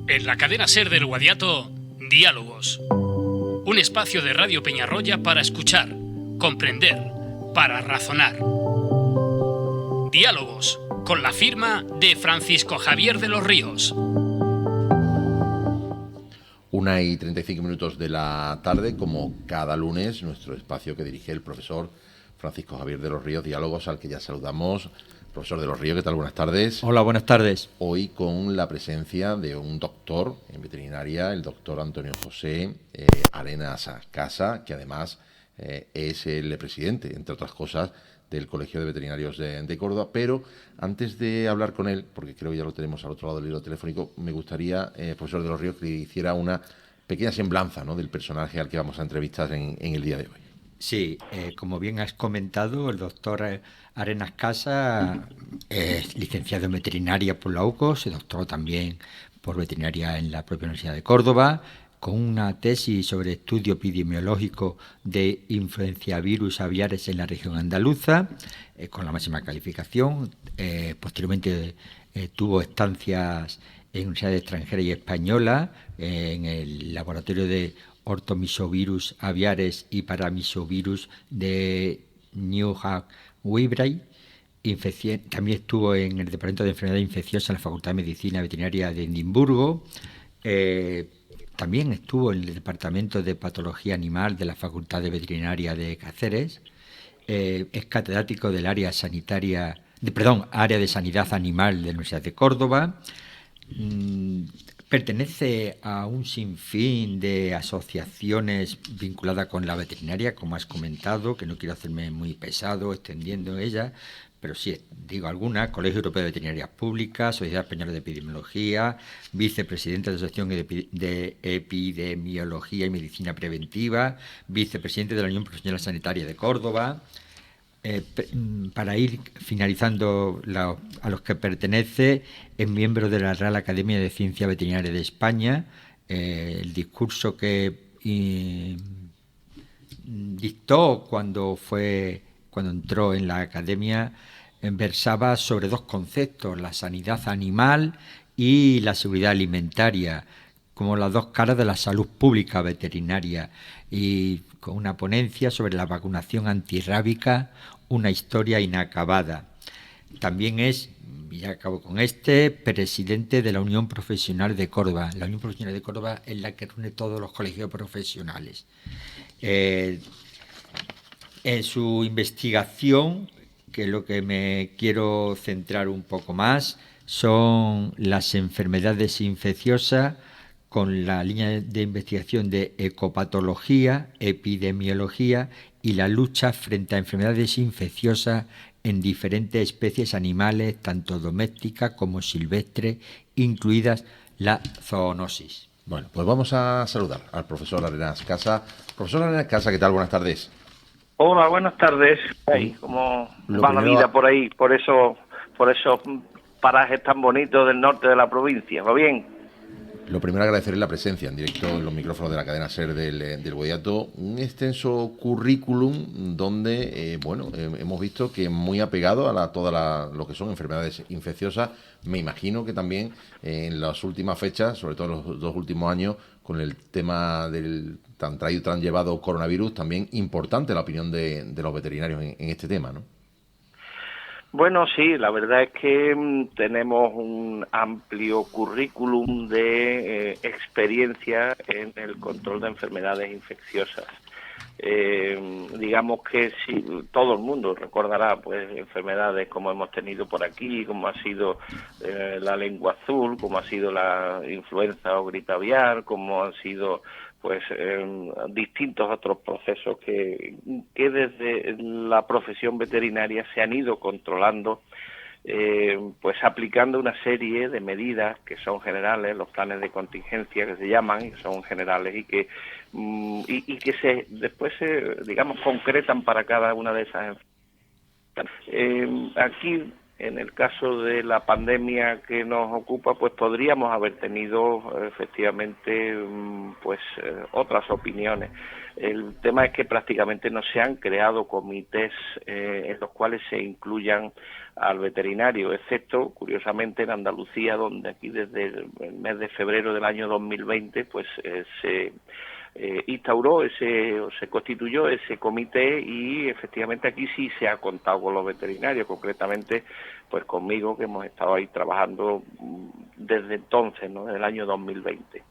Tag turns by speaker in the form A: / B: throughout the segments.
A: En la cadena SER del Guadiato, Diálogos. Un espacio de Radio Peñarroya para escuchar, comprender, para razonar. Diálogos, con la firma de Francisco Javier de los Ríos.
B: 1:35 de la tarde, como cada lunes, nuestro espacio que dirige el profesor Francisco Javier de los Ríos, Diálogos, al que ya saludamos. Profesor de los Ríos, ¿qué tal? Buenas tardes.
C: Hola, buenas tardes.
B: Hoy con la presencia de un doctor en veterinaria, el doctor Antonio José Arenas Casa, que además es el presidente, entre otras cosas, del Colegio de Veterinarios de Córdoba. Pero antes de hablar con él, porque creo que ya lo tenemos al otro lado del hilo telefónico, me gustaría, profesor de los Ríos, que hiciera una pequeña semblanza, ¿no?, del personaje al que vamos a entrevistar en el día de hoy.
C: Sí, como bien has comentado, el doctor Arenas Casa es licenciado en veterinaria por la UCO, se doctoró también por veterinaria en la propia Universidad de Córdoba, con una tesis sobre estudio epidemiológico de influenciavirus aviares en la región andaluza, con la máxima calificación. Posteriormente tuvo estancias en universidades extranjeras y españolas, en el laboratorio de ortomisovirus aviares y paramisovirus de Newham Weybray. También estuvo en el Departamento de Enfermedades Infecciosas en la Facultad de Medicina Veterinaria de Edimburgo. También estuvo en el Departamento de Patología Animal de la Facultad de Veterinaria de Cáceres. Es catedrático del área de Sanidad Animal de la Universidad de Córdoba. Pertenece a un sinfín de asociaciones vinculadas con la veterinaria, como has comentado, que no quiero hacerme muy pesado extendiendo ella, pero sí digo algunas: Colegio Europeo de Veterinarias Públicas, Sociedad Española de Epidemiología, vicepresidente de la Asociación de Epidemiología y Medicina Preventiva, vicepresidente de la Unión Profesional Sanitaria de Córdoba. Para ir finalizando a los que pertenece, es miembro de la Real Academia de Ciencia Veterinaria de España. El discurso que dictó cuando entró en la academia versaba sobre dos conceptos: la sanidad animal y la seguridad alimentaria, como las dos caras de la salud pública veterinaria, y con una ponencia sobre la vacunación antirrábica, una historia inacabada. También es, y ya acabo con presidente de la Unión Profesional de Córdoba. La Unión Profesional de Córdoba es la que reúne todos los colegios profesionales. En su investigación, que es lo que me quiero centrar un poco más, son las enfermedades infecciosas, con la línea de investigación de ecopatología, epidemiología y la lucha frente a enfermedades infecciosas en diferentes especies animales, tanto domésticas como silvestres, incluidas la zoonosis.
B: Bueno, pues vamos a saludar al profesor Arenas Casa. Profesor Arenas Casa, ¿qué tal? Buenas tardes.
D: Hola, buenas tardes. ¿Cómo va la vida por ahí, por esos parajes tan bonitos del norte de la provincia? ¿Va bien?
B: Lo primero, agradecerle la presencia en directo en los micrófonos de la cadena SER del Guadiato. Un extenso currículum donde, hemos visto que muy apegado a lo que son enfermedades infecciosas. Me imagino que también en las últimas fechas, sobre todo en los 2 últimos años, con el tema del tan llevado coronavirus, también importante la opinión de los veterinarios en este tema, ¿no?
D: Bueno, sí, la verdad es que tenemos un amplio currículum de experiencia en el control de enfermedades infecciosas. Digamos que sí, todo el mundo recordará pues enfermedades como hemos tenido por aquí, como ha sido la lengua azul, como ha sido la influenza o gripe aviar, como han sido pues distintos otros procesos que desde la profesión veterinaria se han ido controlando, pues aplicando una serie de medidas que son generales, los planes de contingencia que se llaman, y son generales y que después se concretan para cada una de esas enfermedades. Aquí, en el caso de la pandemia que nos ocupa, pues podríamos haber tenido efectivamente otras opiniones. El tema es que prácticamente no se han creado comités en los cuales se incluyan al veterinario, excepto, curiosamente, en Andalucía, donde aquí desde el mes de febrero del año 2020 pues se instauró se constituyó ese comité, y efectivamente aquí sí se ha contado con los veterinarios, concretamente pues conmigo, que hemos estado ahí trabajando desde entonces, ¿no? En el año 2020.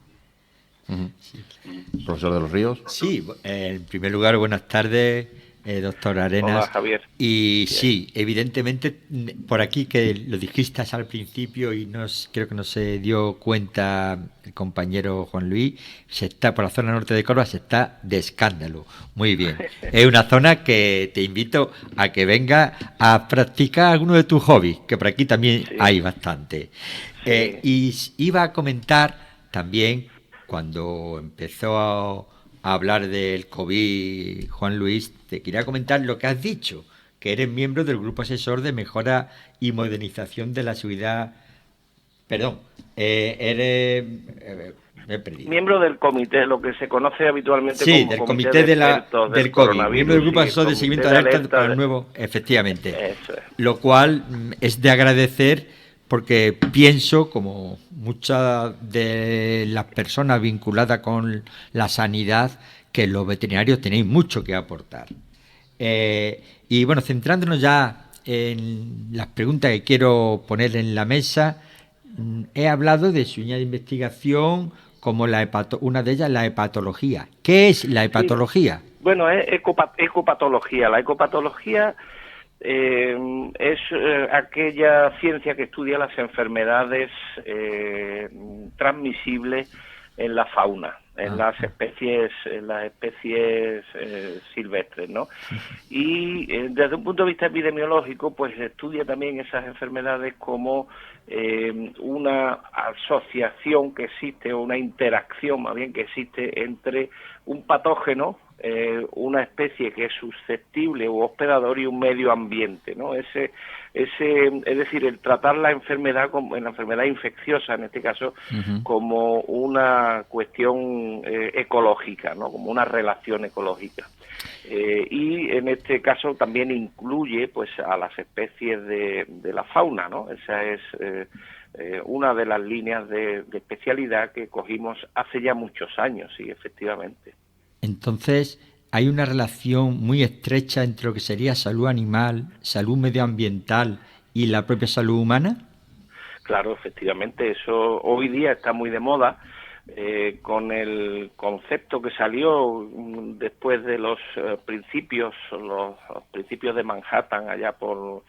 B: Profesor de los Ríos.
C: Sí, en primer lugar, buenas tardes, doctor Arenas.
D: Hola, Javier.
C: Y
D: Bien.
C: sí, evidentemente, por aquí que lo dijiste al principio y creo que no se dio cuenta el compañero Juan Luis, por la zona norte de Córdoba se está de escándalo. Muy bien. Es una zona que te invito a que venga a practicar alguno de tus hobbies, que por aquí también hay bastante.
D: Sí.
C: Y iba a comentar también, cuando empezó a hablar del COVID, Juan Luis, te quería comentar lo que has dicho, que eres miembro del Grupo Asesor de Mejora y Modernización de la Seguridad. Perdón, me he perdido.
D: Miembro del comité, lo que se conoce habitualmente como
C: del
D: comité de expertos
C: del
D: del
C: COVID,
D: coronavirus.
C: miembro del Grupo Asesor de
D: comité
C: Seguimiento de Alerta para el nuevo, efectivamente.
D: Eso es.
C: Lo cual es de agradecer, porque pienso, como muchas de las personas vinculadas con la sanidad, que los veterinarios tenéis mucho que aportar. Y bueno, centrándonos ya en las preguntas que quiero poner en la mesa, he hablado de su línea de investigación como una de ellas, la hepatología. ¿Qué es la hepatología?
D: Sí. Bueno, es ecopatología. La ecopatología es aquella ciencia que estudia las enfermedades transmisibles en la fauna, en las especies silvestres, ¿no? Y desde un punto de vista epidemiológico, pues estudia también esas enfermedades como una asociación que existe, o una interacción más bien que existe entre un patógeno, una especie que es susceptible o hospedador, y un medio ambiente, ¿no? Es decir, el tratar la enfermedad como en la enfermedad infecciosa, en este caso, como una cuestión ecológica, ¿no? Como una relación ecológica. Y en este caso también incluye pues a las especies de la fauna, ¿no? Esa es una de las líneas de especialidad que cogimos hace ya muchos años, sí, efectivamente.
C: Entonces, hay una relación muy estrecha entre lo que sería salud animal, salud medioambiental y la propia salud humana.
D: Claro, efectivamente, eso hoy día está muy de moda, con el concepto que salió después de los principios de Manhattan, allá por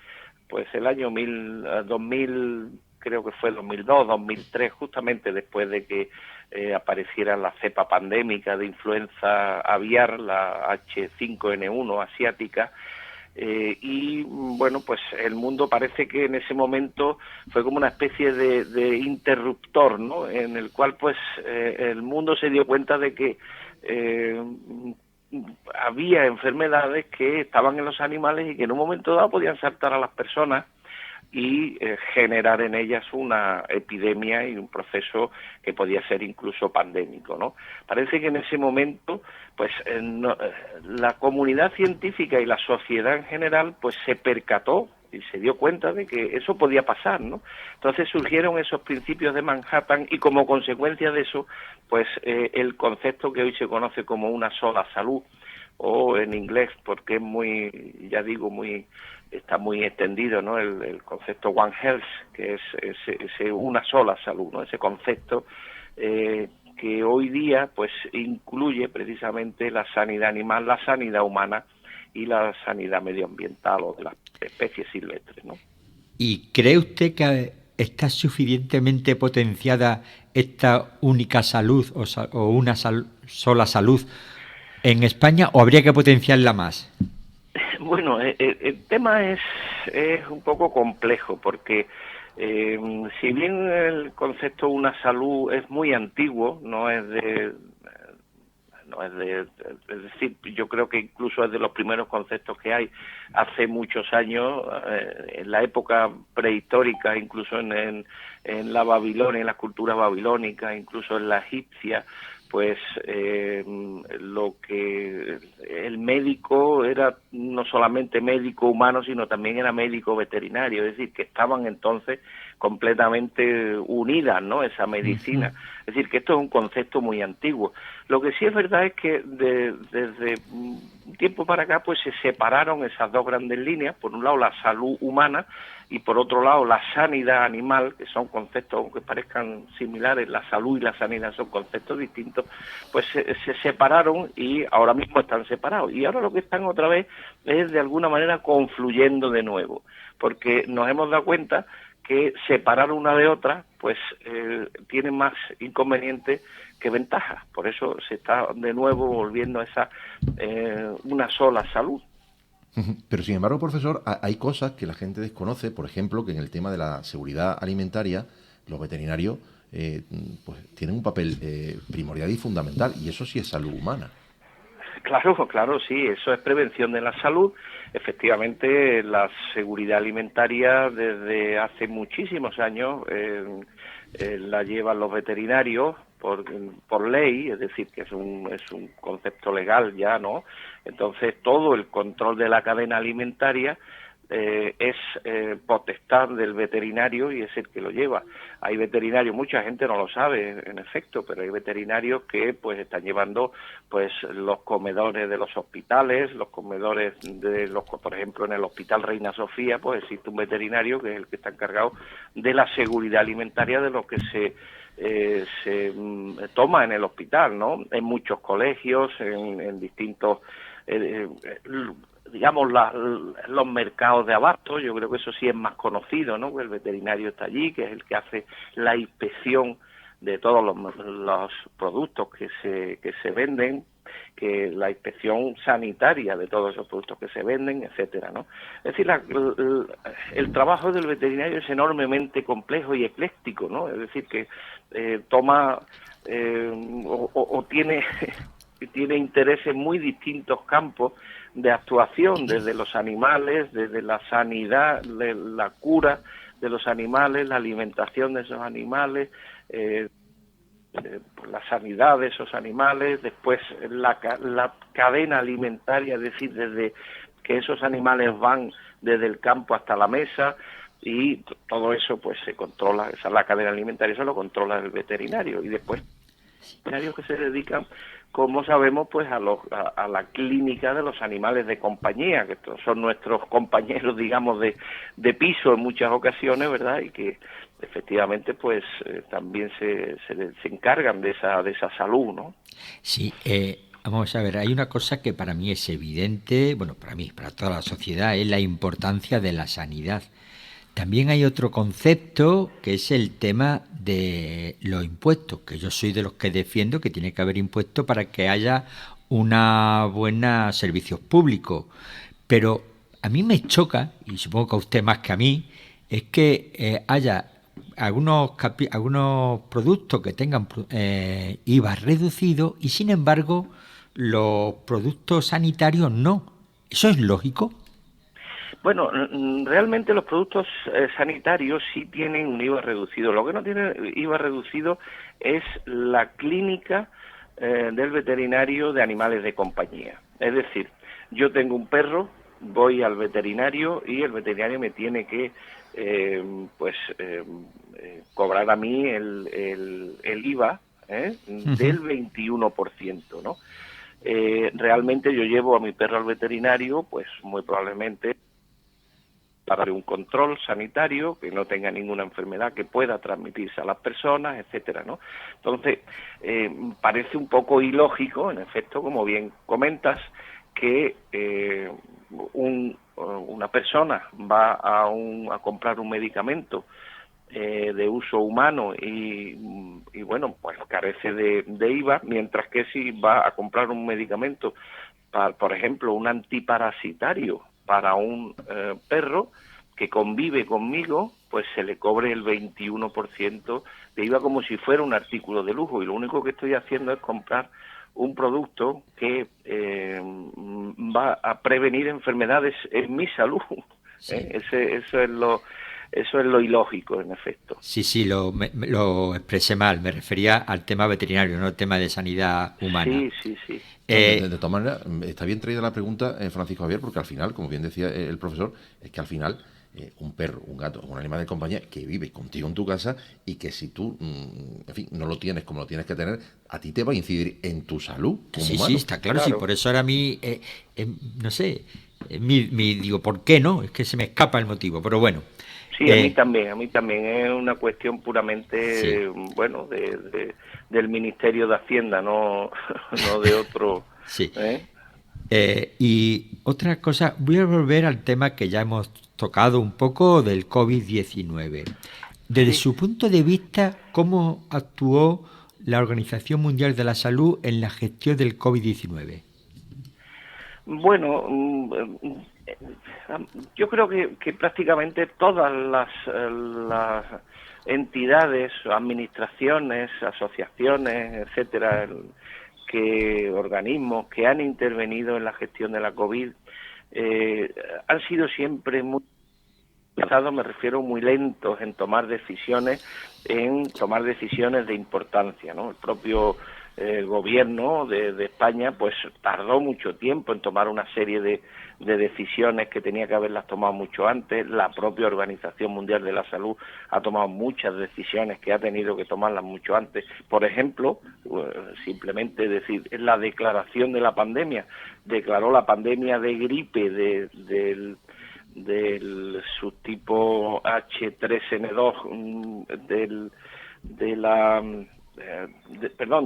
D: pues el año 2000, creo que fue 2002, 2003, justamente después de que apareciera la cepa pandémica de influenza aviar, la H5N1 asiática. Y bueno, pues el mundo parece que en ese momento fue como una especie de interruptor, ¿no? En el cual pues el mundo se dio cuenta de que había enfermedades que estaban en los animales y que en un momento dado podían saltar a las personas y generar en ellas una epidemia y un proceso que podía ser incluso pandémico, ¿no? Parece que en ese momento pues la comunidad científica y la sociedad en general pues se percató y se dio cuenta de que eso podía pasar, ¿no? Entonces surgieron esos principios de Manhattan, y como consecuencia de eso pues el concepto que hoy se conoce como una sola salud, o en inglés, porque es muy, ya digo, está muy extendido, ¿no? El concepto One Health, que es una sola salud, ¿no? Ese concepto que hoy día pues incluye precisamente la sanidad animal, la sanidad humana y la sanidad medioambiental o de las especies silvestres, ¿no?
C: ¿Y cree usted que está suficientemente potenciada esta única salud o una sola salud en España, o habría que potenciarla más?
D: Bueno, el tema es un poco complejo, porque si bien el concepto una salud es muy antiguo, es decir, yo creo que incluso es de los primeros conceptos que hay hace muchos años, en la época prehistórica, incluso en la Babilonia, en la cultura babilónica, incluso en la egipcia, pues lo que el médico era no solamente médico humano, sino también era médico veterinario, es decir, que estaban entonces completamente unidas, ¿no?, esa medicina. Es decir, que esto es un concepto muy antiguo. Lo que sí es verdad es que desde un tiempo para acá pues se separaron esas dos grandes líneas, por un lado la salud humana y por otro lado la sanidad animal, que son conceptos, aunque parezcan similares, la salud y la sanidad son conceptos distintos, pues se separaron y ahora mismo están separados. Y ahora lo que están otra vez es de alguna manera confluyendo de nuevo, porque nos hemos dado cuenta que separar una de otra pues tiene más inconvenientes que ventajas. Por eso se está de nuevo volviendo a esa una sola salud.
B: Pero sin embargo, profesor, hay cosas que la gente desconoce, por ejemplo, que en el tema de la seguridad alimentaria, los veterinarios pues tienen un papel primordial y fundamental, y eso sí es salud humana.
D: Claro, sí, eso es prevención de la salud. Efectivamente, la seguridad alimentaria desde hace muchísimos años la llevan los veterinarios por ley, es decir, que es un concepto legal ya, ¿no? Entonces, todo el control de la cadena alimentaria es potestad del veterinario y es el que lo lleva. Hay veterinarios, mucha gente no lo sabe, en efecto, pero hay veterinarios que pues están llevando pues los comedores de los hospitales, los comedores de los, por ejemplo, en el Hospital Reina Sofía, pues existe un veterinario que es el que está encargado de la seguridad alimentaria de lo que se toma en el hospital, ¿no? En muchos colegios, en distintos digamos, los mercados de abasto. Yo creo que eso sí es más conocido, ¿no? Que el veterinario está allí, que es el que hace la inspección de todos los productos que se venden, que la inspección sanitaria de todos esos productos que se venden, etcétera, ¿no? Es decir, el trabajo del veterinario es enormemente complejo y ecléctico, ¿no? Es decir, que toma o tiene interés en muy distintos campos de actuación, desde los animales, desde la sanidad, la cura de los animales, la alimentación de esos animales, la sanidad de esos animales, después la cadena alimentaria, es decir, desde que esos animales van desde el campo hasta la mesa, y todo eso pues se controla, esa es la cadena alimentaria, eso lo controla el veterinario, y después veterinarios que se dedican, como sabemos, pues a la clínica de los animales de compañía, que son nuestros compañeros, digamos, de piso en muchas ocasiones, ¿verdad? Y que efectivamente pues también se encargan de esa salud, ¿no?
C: Sí, vamos a ver, hay una cosa que para mí es evidente, bueno, para mí, para toda la sociedad, es la importancia de la sanidad. También hay otro concepto que es el tema de los impuestos, que yo soy de los que defiendo que tiene que haber impuestos para que haya una buena servicios públicos. Pero a mí me choca, y supongo que a usted más que a mí, es que haya algunos productos que tengan IVA reducido y sin embargo los productos sanitarios no. ¿Eso es lógico?
D: Bueno, realmente los productos sanitarios sí tienen un IVA reducido. Lo que no tiene IVA reducido es la clínica del veterinario de animales de compañía. Es decir, yo tengo un perro, voy al veterinario y el veterinario me tiene que cobrar a mí el IVA del 21%, ¿no? Realmente yo llevo a mi perro al veterinario, pues muy probablemente para un control sanitario, que no tenga ninguna enfermedad que pueda transmitirse a las personas, etcétera, ¿no? Entonces, parece un poco ilógico, en efecto, como bien comentas, que una persona va a comprar un medicamento de uso humano y bueno, pues carece de IVA, mientras que si va a comprar un medicamento, por ejemplo, un antiparasitario para un perro que convive conmigo, pues se le cobre el 21% de IVA como si fuera un artículo de lujo, y lo único que estoy haciendo es comprar un producto que va a prevenir enfermedades en mi salud. Sí. Eso es eso es lo ilógico, en efecto.
C: Sí, lo expresé mal. Me refería al tema veterinario, no al tema de sanidad humana.
D: Sí.
B: De todas maneras, está bien traída la pregunta, Francisco Javier, porque al final, como bien decía el profesor, es que al final un perro, un gato, un animal de compañía que vive contigo en tu casa y que si tú, en fin, no lo tienes como lo tienes que tener, a ti te va a incidir en tu salud como humano.
C: Sí, está claro, sí,
D: Claro.
C: por eso ahora a mí, no sé, digo, ¿por qué no? Es que se me escapa el motivo, pero bueno.
D: Sí, a mí también es una cuestión puramente,
C: Sí.
D: bueno, del Ministerio de Hacienda, no de otro.
C: Sí.
D: ¿Eh?
C: Y otra cosa, voy a volver al tema que ya hemos tocado un poco del COVID-19. Desde
D: Sí.
C: su punto de vista, ¿cómo actuó la Organización Mundial de la Salud en la gestión del COVID-19?
D: Bueno, yo creo que prácticamente todas las entidades, administraciones, asociaciones, etcétera, organismos que han intervenido en la gestión de la COVID han sido siempre muy, me refiero, muy lentos en tomar decisiones de importancia, ¿no? El propio gobierno de España pues tardó mucho tiempo en tomar una serie de decisiones que tenía que haberlas tomado mucho antes. La propia Organización Mundial de la Salud ha tomado muchas decisiones que ha tenido que tomarlas mucho antes. Por ejemplo, simplemente decir, en la declaración de la pandemia, declaró la pandemia de gripe del subtipo H3N2 de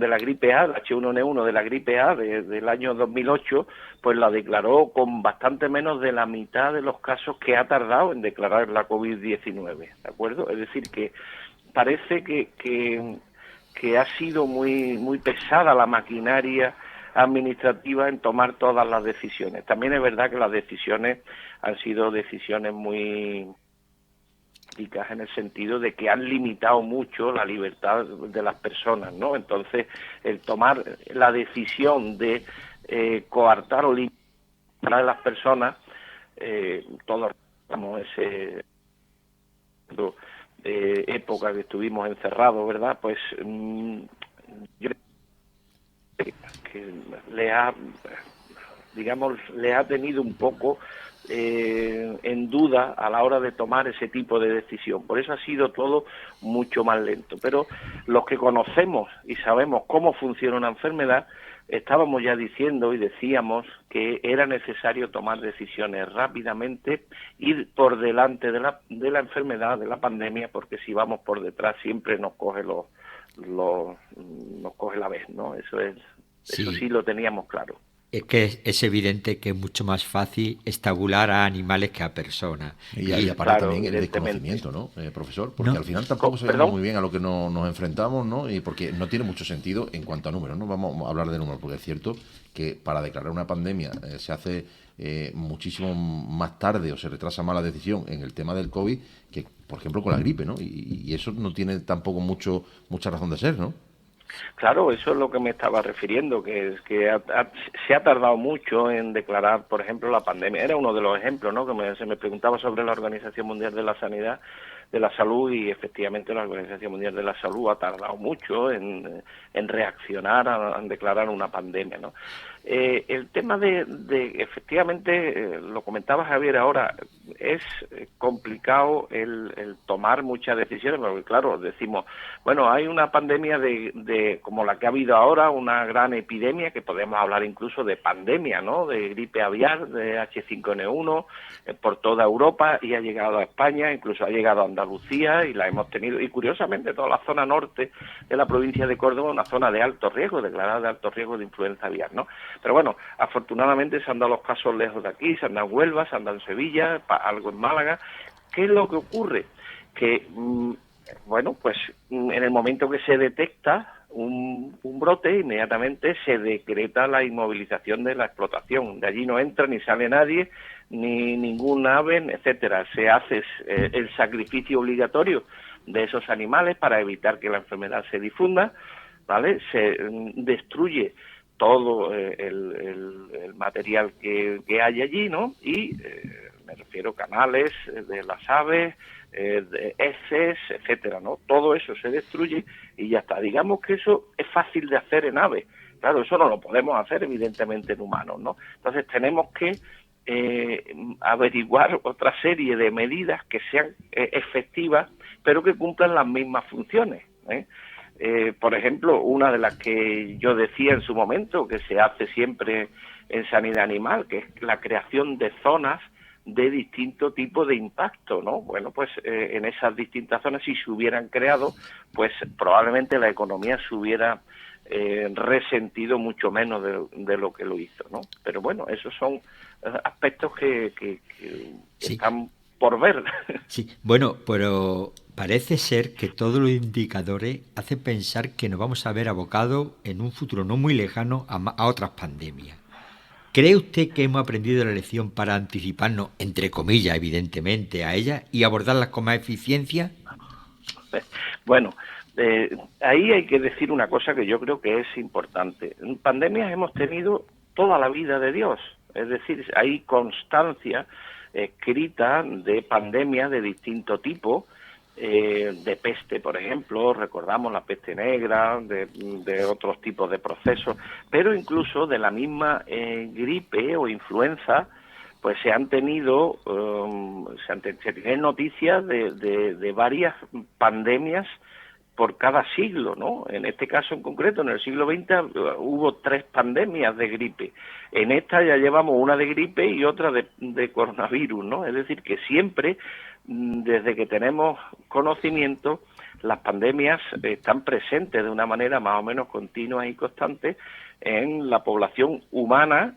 D: la gripe A, el H1N1 de la gripe A del año 2008, pues la declaró con bastante menos de la mitad de los casos que ha tardado en declarar la COVID-19, ¿de acuerdo? Es decir, que parece que ha sido muy pesada la maquinaria administrativa en tomar todas las decisiones. También es verdad que las decisiones han sido decisiones muy en el sentido de que han limitado mucho la libertad de las personas, ¿no? Entonces, el tomar la decisión de coartar o limitar a las personas, todos recordamos ese época que estuvimos encerrados, ¿verdad? Pues yo creo que le ha tenido un poco en duda a la hora de tomar ese tipo de decisión. Por eso ha sido todo mucho más lento. Pero los que conocemos y sabemos cómo funciona una enfermedad, estábamos ya diciendo y decíamos que era necesario tomar decisiones rápidamente, ir por delante de la enfermedad, de la pandemia, porque si vamos por detrás siempre nos coge nos coge la vez, ¿no? Eso sí lo teníamos claro.
C: Es que es evidente que es mucho más fácil estabular a animales que a personas.
B: Y aparte
D: claro,
B: también el desconocimiento, ¿no, profesor? Porque
C: ¿no?
B: al final tampoco sabemos muy bien a lo que nos enfrentamos, ¿no? Y porque no tiene mucho sentido en cuanto a números, ¿no? Vamos a hablar de números, porque es cierto que para declarar una pandemia se hace muchísimo más tarde o se retrasa más la decisión en el tema del COVID que, por ejemplo, con la gripe, ¿no? Y eso no tiene tampoco mucha razón de ser, ¿no?
D: Claro, eso es lo que me estaba refiriendo, que se ha tardado mucho en declarar, por ejemplo, la pandemia. Era uno de los ejemplos, ¿no? Que se me preguntaba sobre la Organización Mundial de la Salud, y efectivamente la Organización Mundial de la Salud ha tardado mucho en reaccionar a declarar una pandemia, ¿no? El tema de efectivamente, lo comentaba Javier ahora, es complicado el tomar muchas decisiones, porque claro, decimos, bueno, hay una pandemia de como la que ha habido ahora, una gran epidemia, que podemos hablar incluso de pandemia, ¿no? De gripe aviar, de H5N1, por toda Europa, y ha llegado a España, incluso ha llegado a Andalucía, y la hemos tenido, y curiosamente toda la zona norte de la provincia de Córdoba, una zona de alto riesgo, declarada de alto riesgo de influenza aviar, ¿no? Pero bueno, afortunadamente se han dado los casos lejos de aquí, se han dado en Huelva, se han dado en Sevilla, algo en Málaga. ¿Qué es lo que ocurre? Que, bueno, pues en el momento que se detecta un brote, inmediatamente se decreta la inmovilización de la explotación. De allí no entra ni sale nadie, ni ningún ave, etcétera. Se hace el sacrificio obligatorio de esos animales para evitar que la enfermedad se difunda, ¿vale? Se destruye todo el material que hay allí, ¿no? Y me refiero a canales de las aves, de heces, etcétera, ¿no? Todo eso se destruye y ya está. Digamos que eso es fácil de hacer en aves. Claro, eso no lo podemos hacer evidentemente en humanos, ¿no? Entonces tenemos que averiguar otra serie de medidas que sean efectivas, pero que cumplan las mismas funciones, ¿eh? Por ejemplo, una de las que yo decía en su momento, que se hace siempre en sanidad animal, que es la creación de zonas de distinto tipo de impacto, ¿no? Bueno, pues en esas distintas zonas, si se hubieran creado, pues probablemente la economía se hubiera resentido mucho menos de lo que lo hizo, ¿no? Pero bueno, esos son aspectos que
C: Sí.
D: están por ver.
C: Sí, bueno, pero parece ser que todos los indicadores hacen pensar que nos vamos a ver abocados en un futuro no muy lejano a otras pandemias. ¿Cree usted que hemos aprendido la lección para anticiparnos, entre comillas, evidentemente, a ellas y abordarlas con más eficiencia?
D: Bueno, ahí hay que decir una cosa que yo creo que es importante. Pandemias hemos tenido toda la vida de Dios, es decir, hay constancia escrita de pandemias de distinto tipo, de peste, por ejemplo, recordamos la peste negra, de otros tipos de procesos, pero incluso de la misma gripe o influenza, pues se han tenido, se tienen noticias de varias pandemias por cada siglo, ¿no? En este caso en concreto, en el siglo XX hubo 3 pandemias de gripe. En esta ya llevamos una de gripe y otra de coronavirus, ¿no? Es decir, que siempre, desde que tenemos conocimiento, las pandemias están presentes de una manera más o menos continua y constante en la población humana,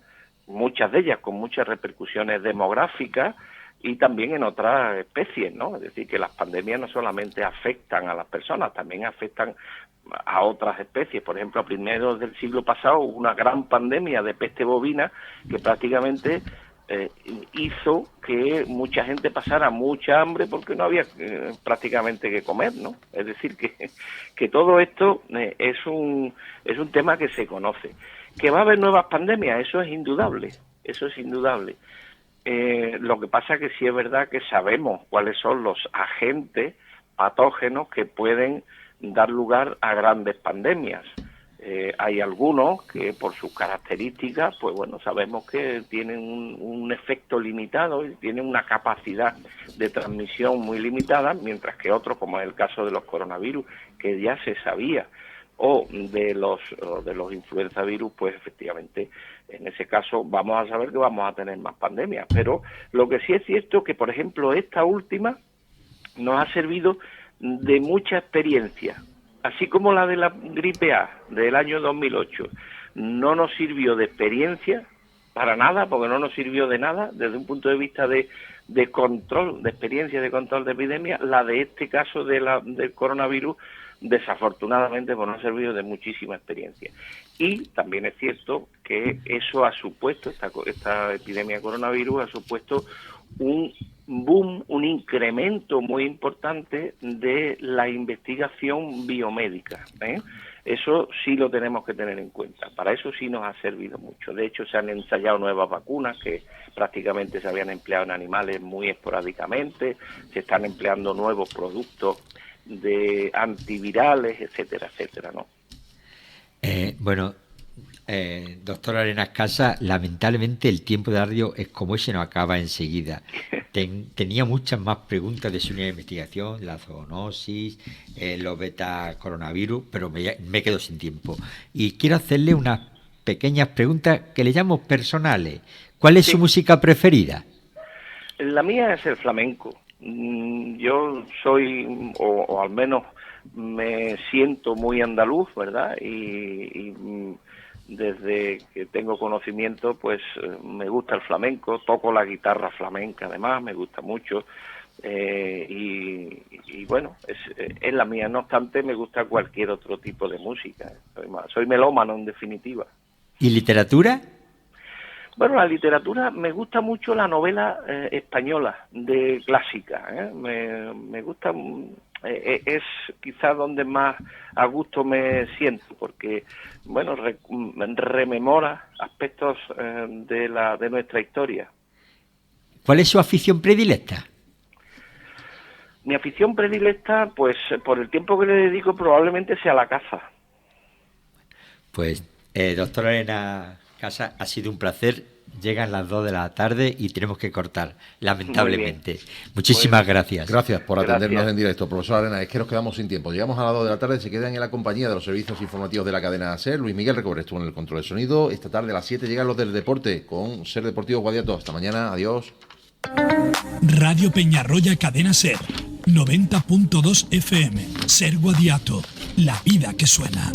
D: muchas de ellas con muchas repercusiones demográficas, y también en otras especies, ¿no? Es decir, que las pandemias no solamente afectan a las personas, también afectan a otras especies. Por ejemplo, a primeros del siglo pasado hubo una gran pandemia de peste bovina que prácticamente hizo que mucha gente pasara mucha hambre porque no había prácticamente que comer, ¿no? Es decir, que todo esto es un tema que se conoce. ¿Que va a haber nuevas pandemias? Eso es indudable, eso es indudable. Lo que pasa es que sí es verdad que sabemos cuáles son los agentes patógenos que pueden dar lugar a grandes pandemias. Hay algunos que por sus características, pues bueno, sabemos que tienen un efecto limitado y tienen una capacidad de transmisión muy limitada, mientras que otros, como es el caso de los coronavirus, que ya se sabía, o de los influenzavirus, pues efectivamente en ese caso vamos a saber que vamos a tener más pandemias. Pero lo que sí es cierto que, por ejemplo, esta última nos ha servido de mucha experiencia, así como la de la gripe A del año 2008 no nos sirvió de experiencia para nada, porque no nos sirvió de nada desde un punto de vista de control, de experiencia de control de epidemia. La de este caso del coronavirus, desafortunadamente, pues no ha servido de muchísima experiencia. Y también es cierto que eso ha supuesto, esta epidemia de coronavirus ha supuesto un boom, un incremento muy importante de la investigación biomédica, ¿eh? Eso sí lo tenemos que tener en cuenta. Para eso sí nos ha servido mucho. De hecho, se han ensayado nuevas vacunas que prácticamente se habían empleado en animales muy esporádicamente. Se están empleando nuevos productos de antivirales, etcétera, etcétera, ¿no?
C: Doctor Arenas Casas, lamentablemente el tiempo de radio es como ese, no acaba enseguida. Tenía muchas más preguntas de su línea de investigación, la zoonosis, los beta-coronavirus, pero me quedo sin tiempo. Y quiero hacerle unas pequeñas preguntas que le llamo personales. ¿Cuál es su música preferida?
D: La mía es el flamenco. Yo soy, o al menos me siento muy andaluz, ¿verdad? Y desde que tengo conocimiento, pues me gusta el flamenco, toco la guitarra flamenca además, me gusta mucho, y bueno, es la mía. No obstante, me gusta cualquier otro tipo de música. Soy melómano, en definitiva.
C: ¿Y literatura?
D: Bueno, la literatura, me gusta mucho la novela española, de clásica, ¿eh? Me gusta, es quizás donde más a gusto me siento, porque, bueno, rememora aspectos de nuestra historia.
C: ¿Cuál es su afición predilecta?
D: Mi afición predilecta, pues por el tiempo que le dedico, probablemente sea la caza.
C: Pues, doctora Elena Casa, ha sido un placer. Llegan las 2 de la tarde y tenemos que cortar, lamentablemente. Muchísimas gracias.
B: Gracias por atendernos en directo, profesor Arena. Es que nos quedamos sin tiempo. Llegamos a las 2 de la tarde, se quedan en la compañía de los servicios informativos de la cadena SER. Luis Miguel Recobre estuvo en el control de sonido. Esta tarde a las 7 llegan los del deporte con SER Deportivo Guadiato. Hasta mañana, adiós.
E: Radio Peñarroya Cadena SER, 90.2 FM. SER Guadiato, la vida que suena.